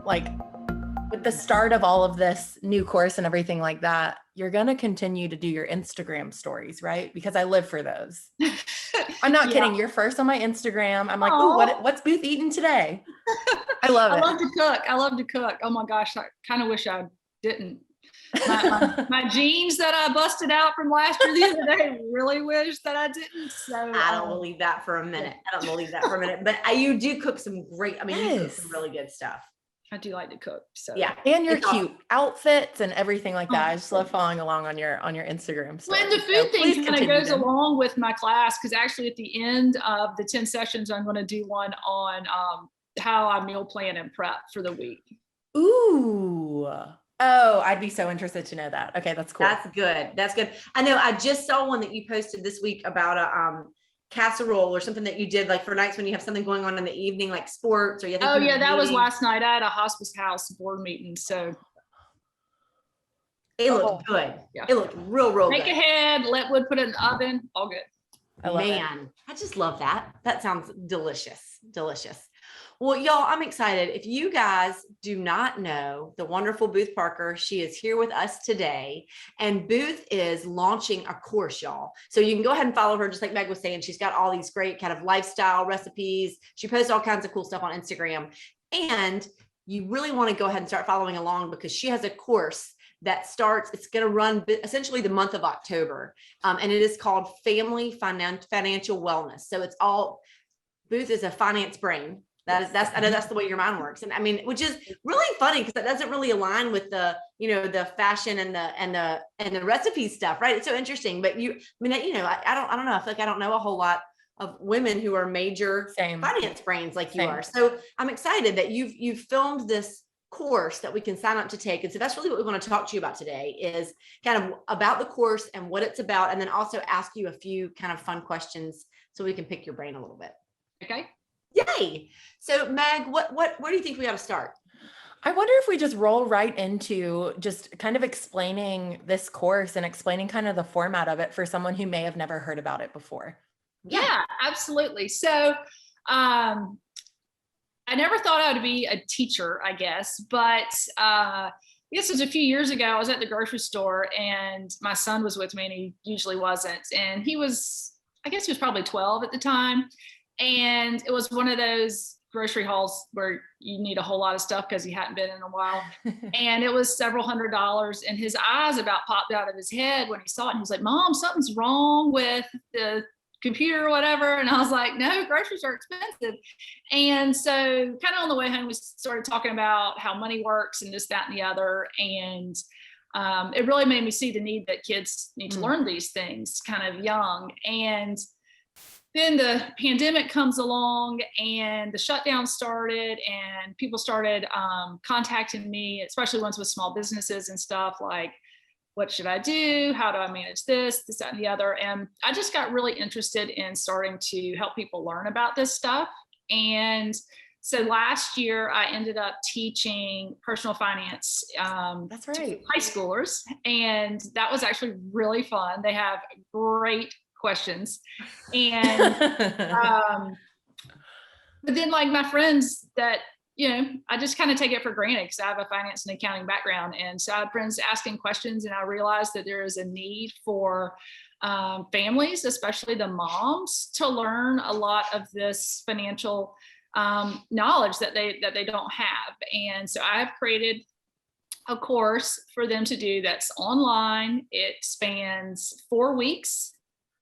like with the start of all of this new course and everything like that, you're going to continue to do your Instagram stories, right? Because I live for those. I'm not kidding. You're first on my Instagram. I'm like, oh, what's Booth eating today? I love it. I love to cook. Oh my gosh. I kind of wish I didn't. My jeans that I busted out from last year the other day, really wish that I didn't. So I don't believe that for a minute. But you do cook some great, you cook some really good stuff. I do like to cook. So yeah. And your cute outfits and everything like that. I just love following along on your Instagram story. When the food thing kind of goes along with my class, because actually at the end of the 10 sessions, I'm going to do one on how I meal plan and prep for the week. Ooh. Oh, I'd be so interested to know that. Okay, that's cool. That's good. I know I just saw one that you posted this week about a casserole or something that you did like for nights when you have something going on in the evening, like sports or you think. Oh yeah, that was last night. I had a hospice house board meeting, so it looked good. Yeah. It looked real Make good. ahead, let Wood put it in the oven, all good. I just love that. That sounds delicious. Well, y'all, I'm excited. If you guys do not know the wonderful Booth Parker, she is here with us today, and Booth is launching a course, y'all. So you can go ahead and follow her, just like Meg was saying. She's got all these great kind of lifestyle recipes. She posts all kinds of cool stuff on Instagram, and you really want to go ahead and start following along because she has a course that starts, it's going to run essentially the month of October. And it is called Family Financial Wellness. So it's all, Booth is a finance brain. I know that's the way your mind works. And which is really funny because that doesn't really align with the, the fashion and the recipe stuff, right? It's so interesting, but I don't know. I feel like I don't know a whole lot of women who are major finance brains like you are. So I'm excited that you've filmed this course that we can sign up to take. And so that's really what we want to talk to you about today, is kind of about the course and what it's about. And then also ask you a few kind of fun questions so we can pick your brain a little bit. Okay. Yay. So Meg, where do you think we ought to start? I wonder if we just roll right into just kind of explaining this course and explaining kind of the format of it for someone who may have never heard about it before. Yeah, absolutely. So, I never thought I would be a teacher, I guess, but I guess it was a few years ago, I was at the grocery store and my son was with me, and he usually wasn't. And he was probably 12 at the time. And it was one of those grocery hauls where you need a whole lot of stuff because he hadn't been in a while. And it was several $100s, and his eyes about popped out of his head when he saw it. And he was like, Mom, something's wrong with the computer or whatever. And I was like, no, groceries are expensive. And so kind of on the way home, we started talking about how money works and this, that, and the other. And it really made me see the need that kids need to learn these things kind of young. And then the pandemic comes along and the shutdown started, and people started contacting me, especially ones with small businesses and stuff, like, what should I do? How do I manage this, that, and the other? And I just got really interested in starting to help people learn about this stuff. And so last year I ended up teaching personal finance That's right. to high schoolers. And that was actually really fun. They have great questions. And but then like my friends that, I just kind of take it for granted because I have a finance and accounting background. And so I had friends asking questions, and I realized that there is a need for families, especially the moms, to learn a lot of this financial knowledge that they don't have. And so I have created a course for them to do that's online. It spans 4 weeks.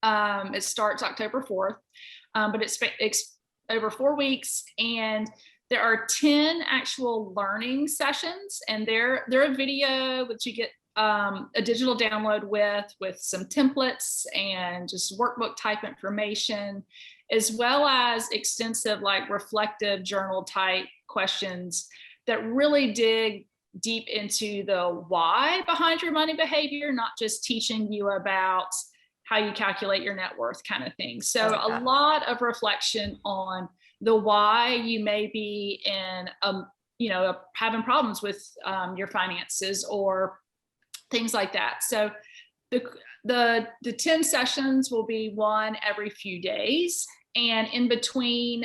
It starts October 4th, but it's over 4 weeks, and there are 10 actual learning sessions, and they're a video that you get a digital download with some templates and just workbook type information, as well as extensive like reflective journal type questions that really dig deep into the why behind your money behavior, not just teaching you about how you calculate your net worth kind of thing. So a lot of reflection on the why you may be in, having problems with your finances or things like that. So the 10 sessions will be one every few days. And in between,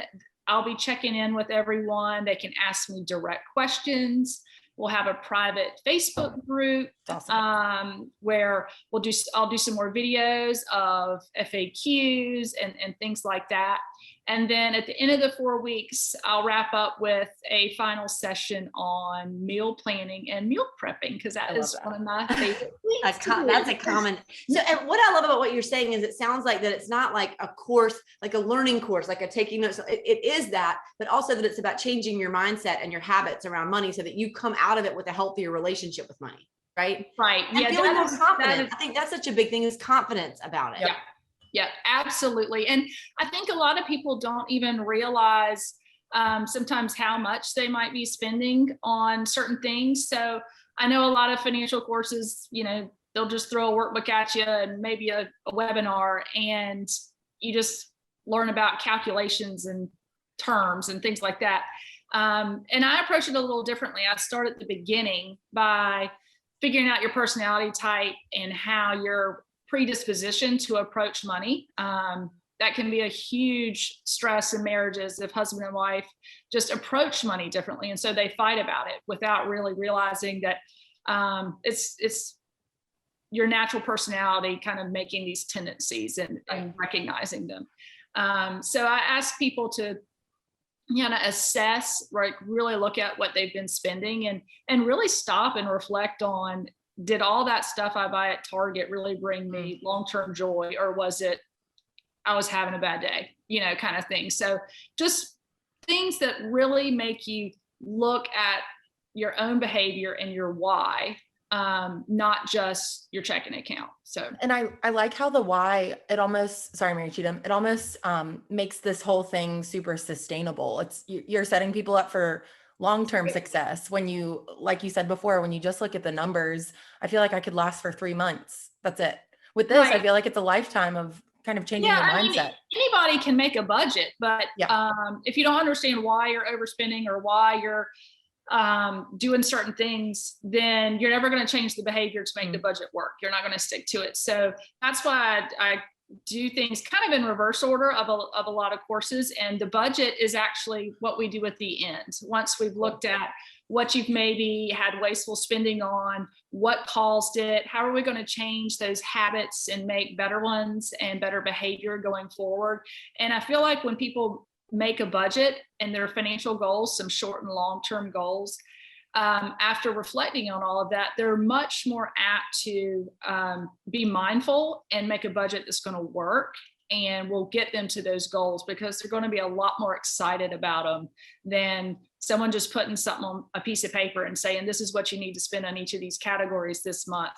I'll be checking in with everyone. They can ask me direct questions. We'll have a private Facebook group where I'll do some more videos of FAQs and things like that. And then at the end of the 4 weeks, I'll wrap up with a final session on meal planning and meal prepping, because that is one of my favorite things. That's a common. So, and what I love about what you're saying is it sounds like that it's not like a course, like a learning course, like a taking notes. It is that, but also that it's about changing your mindset and your habits around money so that you come out of it with a healthier relationship with money. Right. Right. And feeling more confident. I think that's such a big thing, is confidence about it. Yeah. Yeah, absolutely. And I think a lot of people don't even realize sometimes how much they might be spending on certain things. So I know a lot of financial courses, they'll just throw a workbook at you and maybe a webinar, and you just learn about calculations and terms and things like that. And I approach it a little differently. I start at the beginning by figuring out your personality type and how you're predisposition to approach money. That can be a huge stress in marriages if husband and wife just approach money differently, and so they fight about it without really realizing that it's your natural personality kind of making these tendencies and recognizing them. So I ask people to assess, right, really look at what they've been spending and really stop and reflect on, did all that stuff I buy at Target really bring me long-term joy, or was it I was having a bad day, kind of thing. So just things that really make you look at your own behavior and your why, not just your checking account. So, and I like how the why, it almost, sorry, Mary Cheatham, it almost makes this whole thing super sustainable. You're setting people up for long-term success. When you, like you said before, when you just look at the numbers, I feel like I could last for 3 months. That's it. With this, I feel like it's a lifetime of kind of changing your mindset. Anybody can make a budget, but if you don't understand why you're overspending or why you're doing certain things, then you're never going to change the behavior to make the budget work. You're not going to stick to it. So that's why I do things kind of in reverse order of a lot of courses. And the budget is actually what we do at the end. Once we've looked at what you've maybe had wasteful spending on, what caused it, how are we going to change those habits and make better ones and better behavior going forward. And I feel like when people make a budget and their financial goals, some short and long-term goals, after reflecting on all of that, they're much more apt to be mindful and make a budget that's going to work and will get them to those goals, because they're going to be a lot more excited about them than someone just putting something on a piece of paper and saying, this is what you need to spend on each of these categories this month,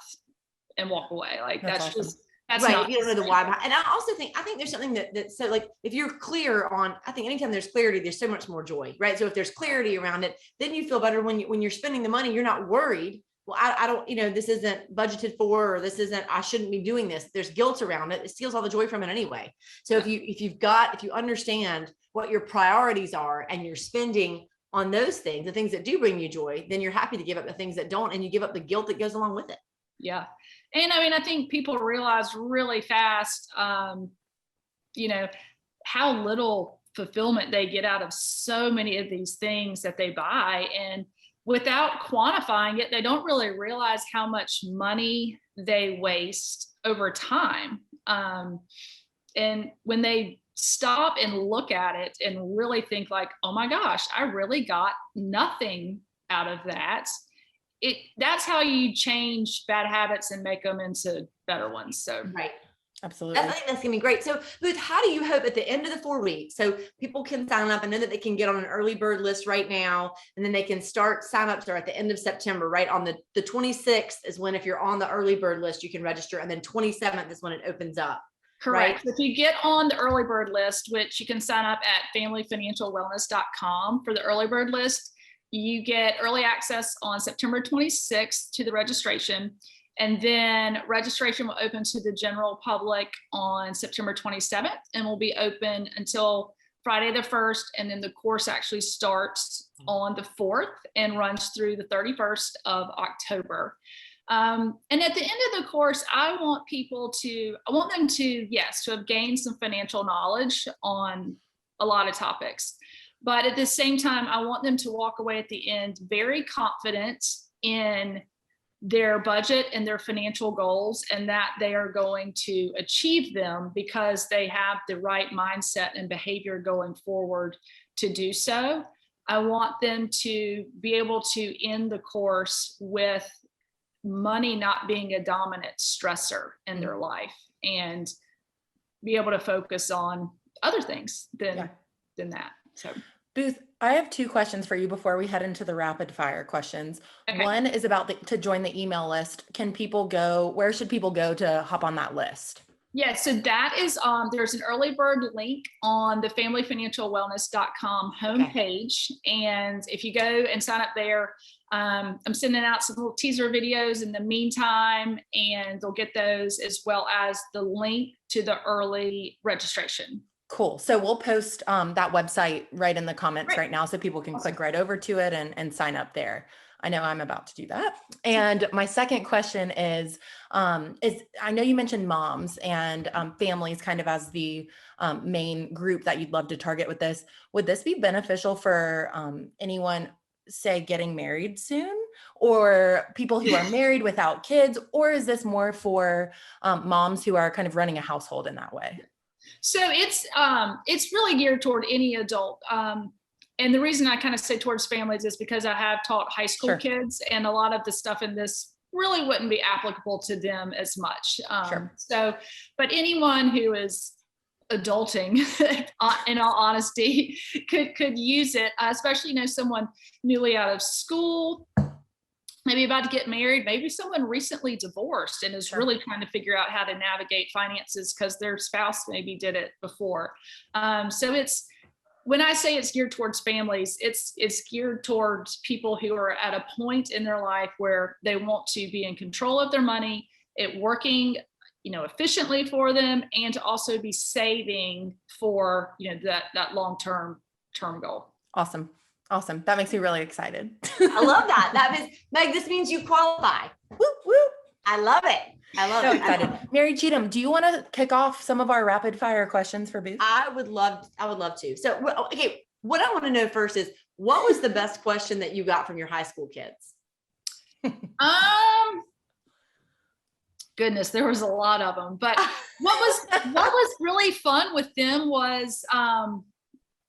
and walk away. Like that's awesome. That's right. If you don't know the why behind. And I think there's something that so, like, if you're clear on, I think anytime there's clarity, there's so much more joy, right? So if there's clarity around it, then you feel better when you're spending the money. You're not worried. Well, I don't, this isn't budgeted for, or this isn't, I shouldn't be doing this. There's guilt around it. It steals all the joy from it anyway. So if you understand what your priorities are and you're spending on those things, the things that do bring you joy, then you're happy to give up the things that don't, and you give up the guilt that goes along with it. Yeah. And I mean, I think people realize really fast, how little fulfillment they get out of so many of these things that they buy. And without quantifying it, they don't really realize how much money they waste over time. And when they stop and look at it and really think like, oh my gosh, I really got nothing out of that. That's how you change bad habits and make them into better ones. So, right. Absolutely. I think that's going to be great. So, Booth, how do you hope at the end of the 4 weeks, so people can sign up? I know that they can get on an early bird list right now, and then they can start sign-ups are at the end of September, right? On the 26th is when, if you're on the early bird list, you can register. And then 27th is when it opens up. Correct. Right? So if you get on the early bird list, which you can sign up at familyfinancialwellness.com for the early bird list, you get early access on September 26th to the registration. And then registration will open to the general public on September 27th and will be open until Friday the 1st. And then the course actually starts on the 4th and runs through the 31st of October. And at the end of the course, I want them to, yes, to have gained some financial knowledge on a lot of topics. But at the same time, I want them to walk away at the end very confident in their budget and their financial goals, and that they are going to achieve them because they have the right mindset and behavior going forward to do so. I want them to be able to end the course with money not being a dominant stressor in their life, and be able to focus on other things than that. So Booth, I have 2 questions for you before we head into the rapid fire questions. Okay. One is about to join the email list. Where should people go to hop on that list? Yeah, so that is, there's an early bird link on the familyfinancialwellness.com homepage. And if you go and sign up there, I'm sending out some little teaser videos in the meantime, and they'll get those, as well as the link to the early registration. Cool. So we'll post that website right in the comments right now, so people can click right over to it and sign up there. I know I'm about to do that. And my second question is I know you mentioned moms and families kind of as the main group that you'd love to target with this. Would this be beneficial for anyone, say, getting married soon, or people who are married without kids, or is this more for moms who are kind of running a household in that way? So it's really geared toward any adult. And the reason I kind of say towards families is because I have taught high school kids, and a lot of the stuff in this really wouldn't be applicable to them as much. So, but anyone who is adulting, in all honesty, could use it, especially, someone newly out of school, maybe about to get married, maybe someone recently divorced and is really trying to figure out how to navigate finances because their spouse maybe did it before. So when I say it's geared towards families, it's geared towards people who are at a point in their life where they want to be in control of their money, it working, efficiently for them, and to also be saving for, that long-term goal. Awesome. That makes me really excited. I love that. Meg, this means you qualify. Whoop, whoop. I love it. So excited. Mary Cheatham, do you want to kick off some of our rapid fire questions for Booth? I would love to. So, okay, what I want to know first is, what was the best question that you got from your high school kids? Goodness, there was a lot of them, but what was really fun with them was,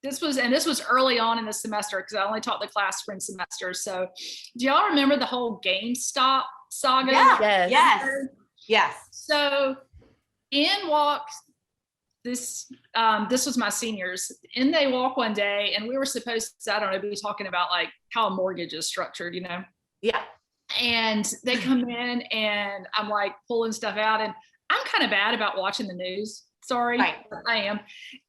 this was early on in the semester, because I only taught the class spring semester. So do y'all remember the whole GameStop saga? Yeah. Yes. So in walks this was my seniors. In they walk one day, and we were supposed to, I don't know, be talking about like how a mortgage is structured, Yeah. And they come in, and I'm like pulling stuff out, and I'm kind of bad about watching the news. Sorry, right. I am.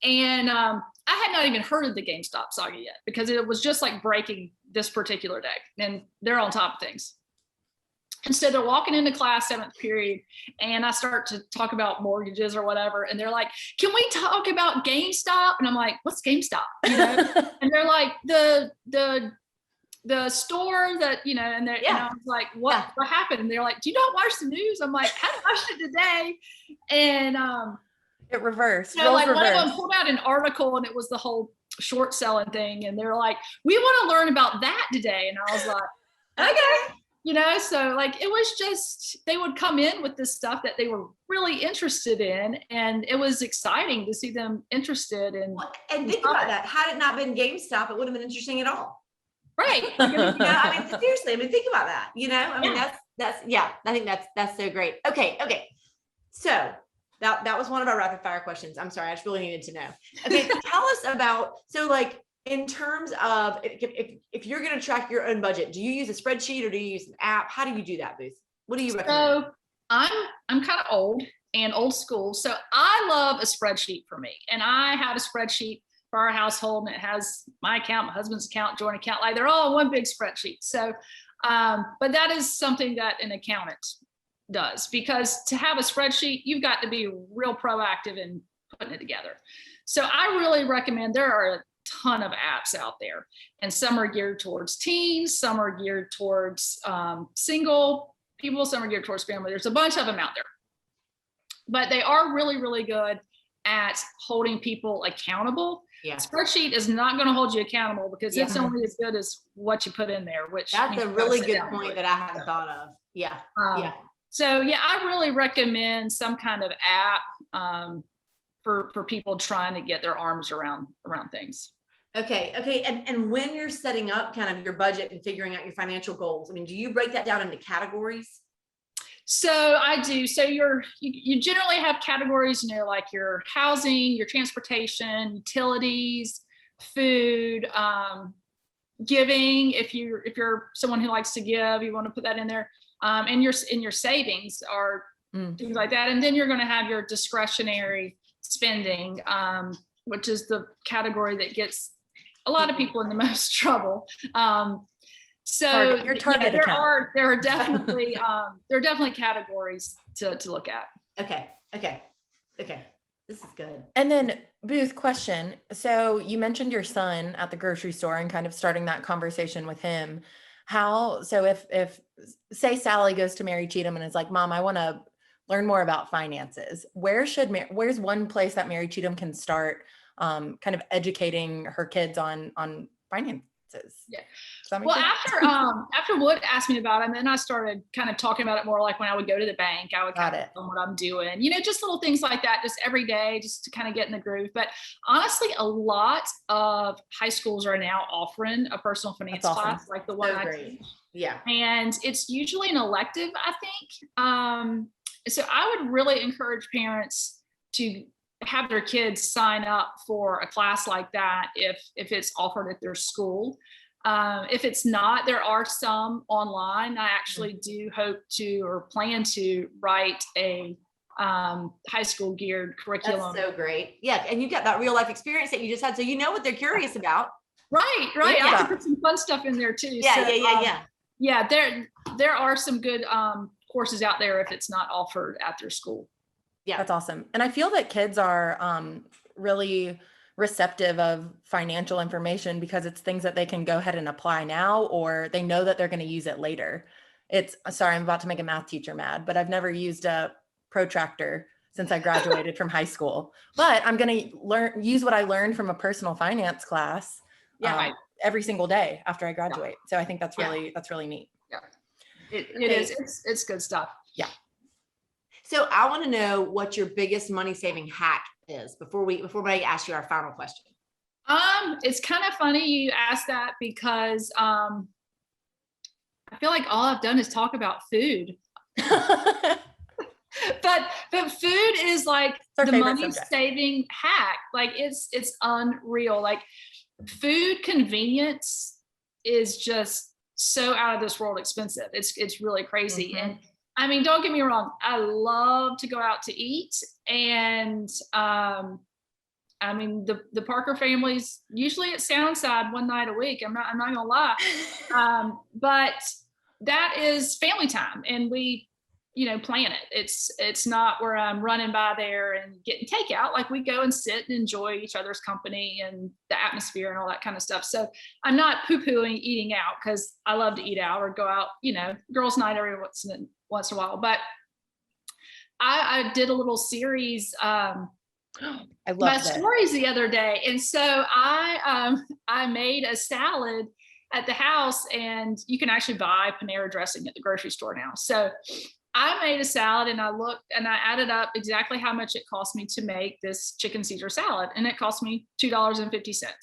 And I had not even heard of the GameStop saga yet, because it was just like breaking this particular day, and they're on top of things. And so they're walking into class, 7th period, and I start to talk about mortgages or whatever. And they're like, can we talk about GameStop? And I'm like, what's GameStop? And they're like, the store that, and and I was like, what happened? And they're like, do you not watch the news? I'm like, I watched it today. And it reversed. Like one of them pulled out an article, and it was the whole short selling thing. And they're like, we want to learn about that today. And I was like, okay. So like, it was just, they would come in with this stuff that they were really interested in. And it was exciting to see them interested in. And think about that. Had it not been GameStop, it wouldn't have been interesting at all. Right. Seriously, think about that. I think that's so great. Okay. So that was one of our rapid fire questions. I'm sorry. I just really needed to know. Okay. Tell us about, so like, in terms of if you're going to track your own budget, do you use a spreadsheet or do you use an app? How do you do that, Booth? What do you recommend? So I'm kind of old school. So I love a spreadsheet for me. And I had a spreadsheet for our household, and it has my account, my husband's account, joint account, like they're all in one big spreadsheet. So, but that is something that an accountant does, because to have a spreadsheet, you've got to be real proactive in putting it together. So I really recommend, there are a ton of apps out there, and some are geared towards teens, some are geared towards single people, some are geared towards family. There's a bunch of them out there, but they are really, really good at holding people accountable. Yeah. Spreadsheet is not going to hold you accountable because it's Yeah. only as good as what you put in there, which That's means a you gotta really sit good down and do point it. that I hadn't thought of. Yeah. Yeah. So yeah, I really recommend some kind of app for people trying to get their arms around things. Okay. Okay. And when you're setting up kind of your budget and figuring out your financial goals, I mean, do you break that down into categories? So I do. So you generally have categories, you know, like your housing, your transportation, utilities, food, giving. If you're someone who likes to give, you want to put that in there. And your savings are things like that. And then you're going to have your discretionary spending, which is the category that gets a lot of people in the most trouble. So your target there account. are definitely categories to look at. Okay. This is good. And then Booth, question. So you mentioned your son at the grocery store and kind of starting that conversation with him. So if say Sally goes to Mary Cheatham and is like, Mom, I want to learn more about finances. Where's one place that Mary Cheatham can start kind of educating her kids on finances? Yeah. Well, after Wood asked me about it, and then I started kind of talking about it more, like when I would go to the bank, I would kind of tell them what I'm doing, you know, just little things like that, just every day, just to kind of get in the groove. But honestly, a lot of high schools are now offering a personal finance class, like the one I teach. Yeah. And it's usually an elective, I think. So I would really encourage parents to have their kids sign up for a class like that if it's offered at their school. If it's not, there are some online. I actually do hope to or plan to write a high school geared curriculum. That's so great. Yeah. And you got that real life experience that you just had. So you know what they're curious about. Right. Yeah. I can put some fun stuff in there too. Yeah. Yeah, there are some good courses out there if it's not offered at their school. Yeah. That's awesome. And I feel that kids are really receptive of financial information because it's things that they can go ahead and apply now, or they know that they're going to use it later. Sorry, I'm about to make a math teacher mad, but I've never used a protractor since I graduated from high school, but I'm going to use what I learned from a personal finance class every single day after I graduate. So I think that's really neat. Yeah, it is. It's good stuff. Yeah. So I want to know what your biggest money saving hack is before I ask you our final question. It's kind of funny you asked that because I feel like all I've done is talk about food. but food is like the money saving hack. Like it's unreal. Like food convenience is just so out of this world expensive. It's really crazy. Mm-hmm. And I mean, don't get me wrong. I love to go out to eat. And I mean, the Parker family's usually at Soundside one night a week. I'm not gonna lie. But that is family time. And we, plan it. It's not where I'm running by there and getting takeout. Like we go and sit and enjoy each other's company and the atmosphere and all that kind of stuff. So I'm not poo-pooing eating out because I love to eat out or go out, girls' night every once in a while. But I did a little series. I love my stories the other day, and so I made a salad at the house, and you can actually buy Panera dressing at the grocery store now. So I made a salad, and I looked and I added up exactly how much it cost me to make this chicken Caesar salad, and it cost me $2.50.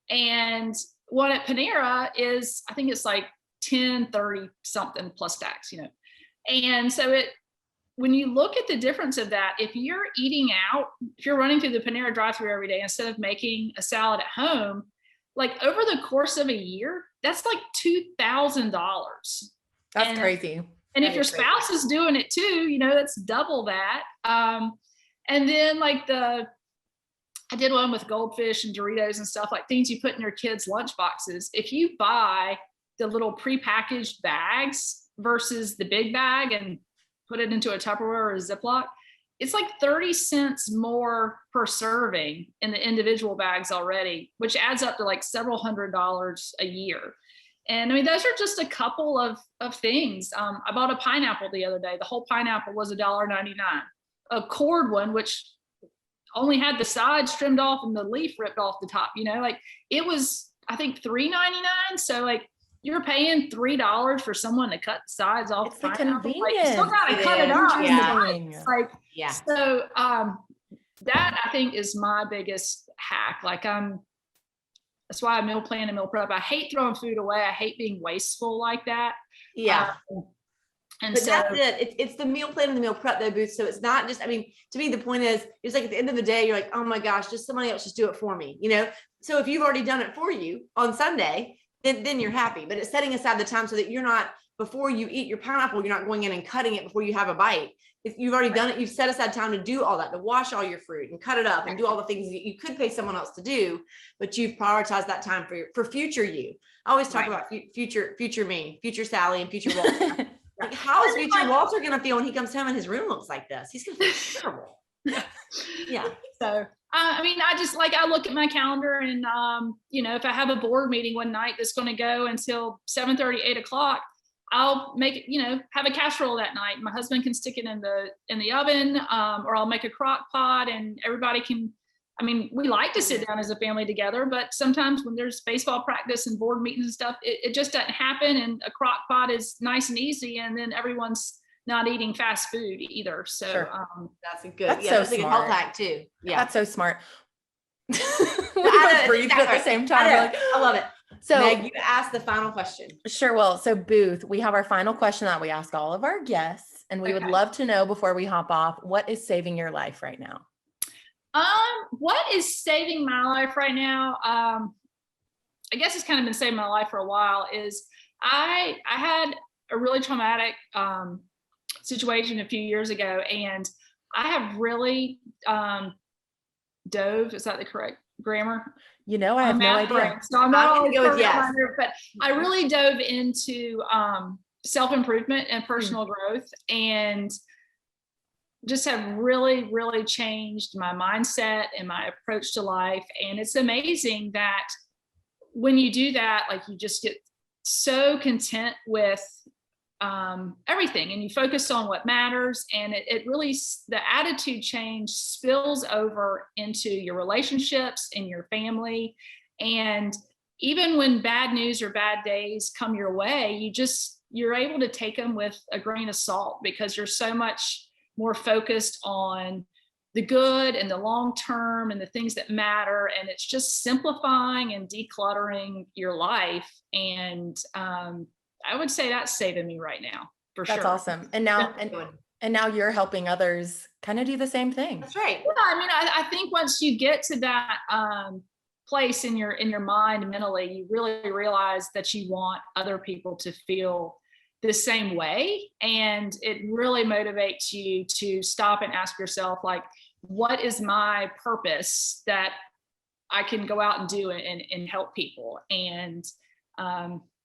And one at Panera is, I think it's like $10.30 something plus tax, And so when you look at the difference of that, if you're eating out, if you're running through the Panera drive-thru every day instead of making a salad at home, like over the course of a year, that's like $2,000. That's crazy. And if your spouse is doing it too, that's double that. And then like I did one with goldfish and Doritos and stuff, like things you put in your kids' lunch boxes. If you buy the little prepackaged bags versus the big bag and put it into a Tupperware or a Ziploc, it's like 30 cents more per serving in the individual bags already, which adds up to like several $100s a year. And I mean, those are just a couple of things. I bought a pineapple the other day. The whole pineapple was $1.99. A cord one, which only had the sides trimmed off and the leaf ripped off the top, like it was, I think $3.99. So like you're paying $3 for someone to cut the sides off. It's the pineapple. convenience. Like, you still gotta cut it up. Yeah. Like, yeah. So that I think is my biggest hack. Like that's why I meal plan and meal prep. I hate throwing food away. I hate being wasteful like that. Yeah. And but so that's it. It's the meal plan and the meal prep though, Booth. So it's not just, I mean, to me, the point is, it's like at the end of the day, you're like, oh my gosh, just somebody else just do it for me, So if you've already done it for you on Sunday, then you're happy. But it's setting aside the time so that you're not, before you eat your pineapple, you're not going in and cutting it before you have a bite. If you've already done it, you've set aside time to do all that, to wash all your fruit and cut it up and do all the things that you could pay someone else to do, but you've prioritized that time for future you. I always talk about future me, future Sally, and future Walter. Like, how is future Walter going to feel when he comes home and his room looks like this? He's going to feel terrible. Yeah. So, I mean, I look at my calendar and, if I have a board meeting one night that's going to go until 7:30, 8 o'clock, I'll make it, have a casserole that night. My husband can stick it in the oven, or I'll make a crock pot and everybody can, we like to sit down as a family together, but sometimes when there's baseball practice and board meetings and stuff, it just doesn't happen. And a crock pot is nice and easy. And then everyone's not eating fast food either. So that's a good, that's that's a good health hack too. Yeah. That's so smart. We breathed at the same time. I love it. So Meg, you ask the final question. Sure will. So Booth, we have our final question that we ask all of our guests, and we would love to know before we hop off, what is saving your life right now? What is saving my life right now? I guess it's kind of been saving my life for a while. Is I had a really traumatic situation a few years ago, and I have really dove. Is that the correct grammar? I have no idea. So I'm not going to go with yes. But I really dove into self-improvement and personal growth, and just have really, really changed my mindset and my approach to life. And it's amazing that when you do that, like, you just get so content with everything, and you focus on what matters, and it really, the attitude change spills over into your relationships and your family. And even when bad news or bad days come your way, you're able to take them with a grain of salt, because you're so much more focused on the good and the long term and the things that matter. And it's just simplifying and decluttering your life. And I would say that's saving me right now, for sure. That's awesome. And now, and now you're helping others kind of do the same thing. That's right. Yeah, I think once you get to that place in your mind mentally, you really realize that you want other people to feel the same way. And it really motivates you to stop and ask yourself, like, what is my purpose that I can go out and do and help people? And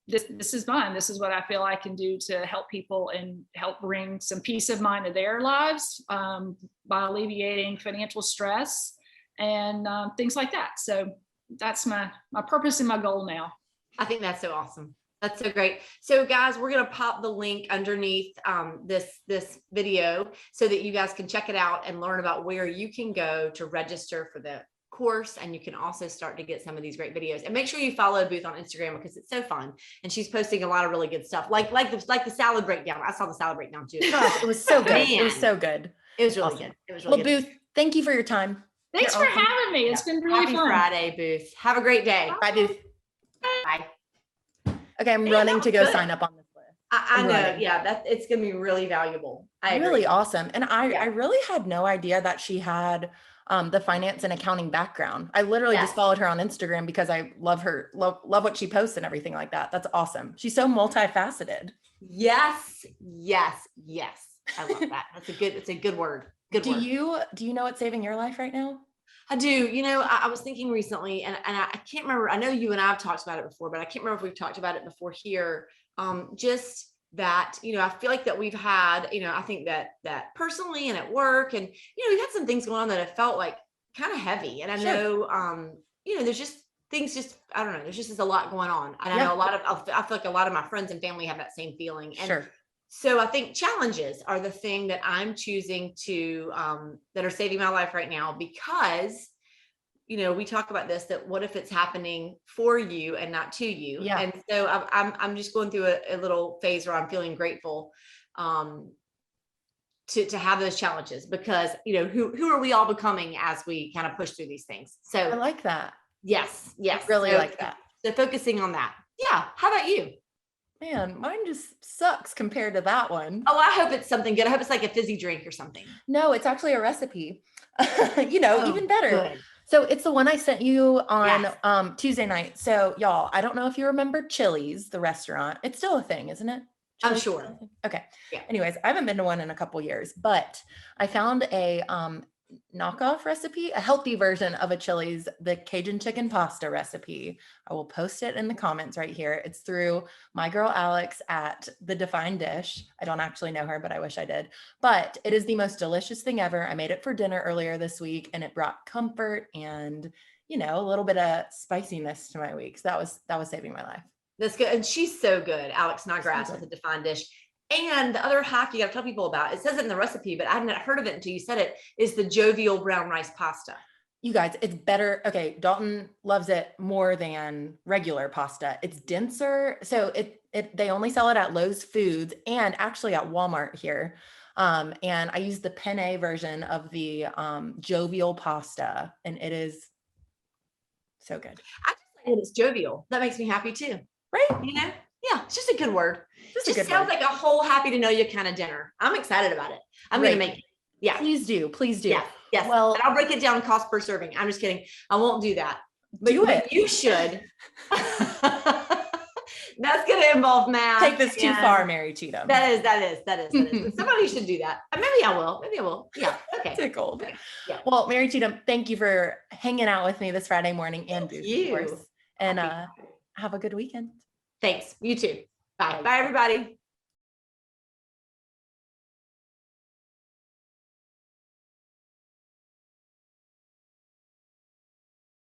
this is mine. This is what I feel I can do to help people and help bring some peace of mind to their lives by alleviating financial stress and things like that. So that's my purpose and my goal now. I think that's so awesome. That's so great. So guys, we're going to pop the link underneath this video so that you guys can check it out and learn about where you can go to register for the course. And you can also start to get some of these great videos, and make sure you follow Booth on Instagram, because it's so fun. And she's posting a lot of really good stuff, like the salad breakdown. I saw the salad breakdown too. It was so good. It was so good. It was really good. It was really good. Booth, thank you for your time. Thanks for having me. It's been really fun. Happy Friday, Booth. Have a great day. Bye, Booth. Bye. Okay, I'm running to go sign up on this list. I know. Yeah, it's going to be really valuable. Really awesome. And I really had no idea that she had the finance and accounting background. I literally just followed her on Instagram because I love her, love what she posts and everything like that. That's awesome. She's so multifaceted. Yes. I love that. It's a good word. Good word. Do you know what's saving your life right now? I do. I was thinking recently, and I can't remember. I know you and I have talked about it before, but I can't remember if we've talked about it before here. Just that, I feel like that we've had, I think that personally and at work, and, we've had some things going on that have felt like kind of heavy. And I know, there's just things I don't know, there's just a lot going on. And I know I feel like a lot of my friends and family have that same feeling. And So I think challenges are the thing that I'm choosing to, that are saving my life right now, because, we talk about this, that what if it's happening for you and not to you? Yeah. And so I'm just going through a little phase where I'm feeling grateful, to have those challenges, because, who are we all becoming as we kind of push through these things? I So like that. yes. I really like that. So focusing on that. Yeah. How about you? Man, mine just sucks compared to that one. Oh, I hope it's something good. I hope it's like a fizzy drink or something. No, it's actually a recipe. Even better. Good. So it's the one I sent you on Yes. Tuesday night. So y'all, I don't know if you remember Chili's, the restaurant. It's still a thing, isn't it? I'm Chili's sure. still a thing? Okay. Yeah. Anyways, I haven't been to one in a couple years, but I found a knockoff recipe, a healthy version of a Chili's, the Cajun chicken pasta recipe. I will post it in the comments right here. It's through my girl Alex at The Defined Dish. I don't actually know her, but I wish I did. But it is the most delicious thing ever. I made it for dinner earlier this week, and it brought comfort and, a little bit of spiciness to my week. So that was saving my life. That's good. And she's so good. Alex Snodgrass with The Defined Dish. And the other hack you got to tell people about, it says it in the recipe, but I hadn't heard of it until you said it, is the jovial brown rice pasta. You guys, it's better. Okay, Dalton loves it more than regular pasta. It's denser. So they only sell it at Lowe's Foods and actually at Walmart here. And I use the penne version of the jovial pasta, and it is so good. I just like that it's jovial. That makes me happy too. Right? Yeah, it's just a good word. Just sounds like a whole happy to know you kind of dinner. I'm excited about it. I'm going to make it. Yeah. Please do. Please do. Yeah. Yes. Well, and I'll break it down cost per serving. I'm just kidding. I won't do that. But you should. That's going to involve math. Take this too far, Mary Cheatham. That is. Somebody should do that. Maybe I will. Yeah. Okay. Tickled. Okay. Yeah. Well, Mary Cheatham, thank you for hanging out with me this Friday morning and Booth, of course. And have a good weekend. Thanks. You too. Bye. Bye, everybody.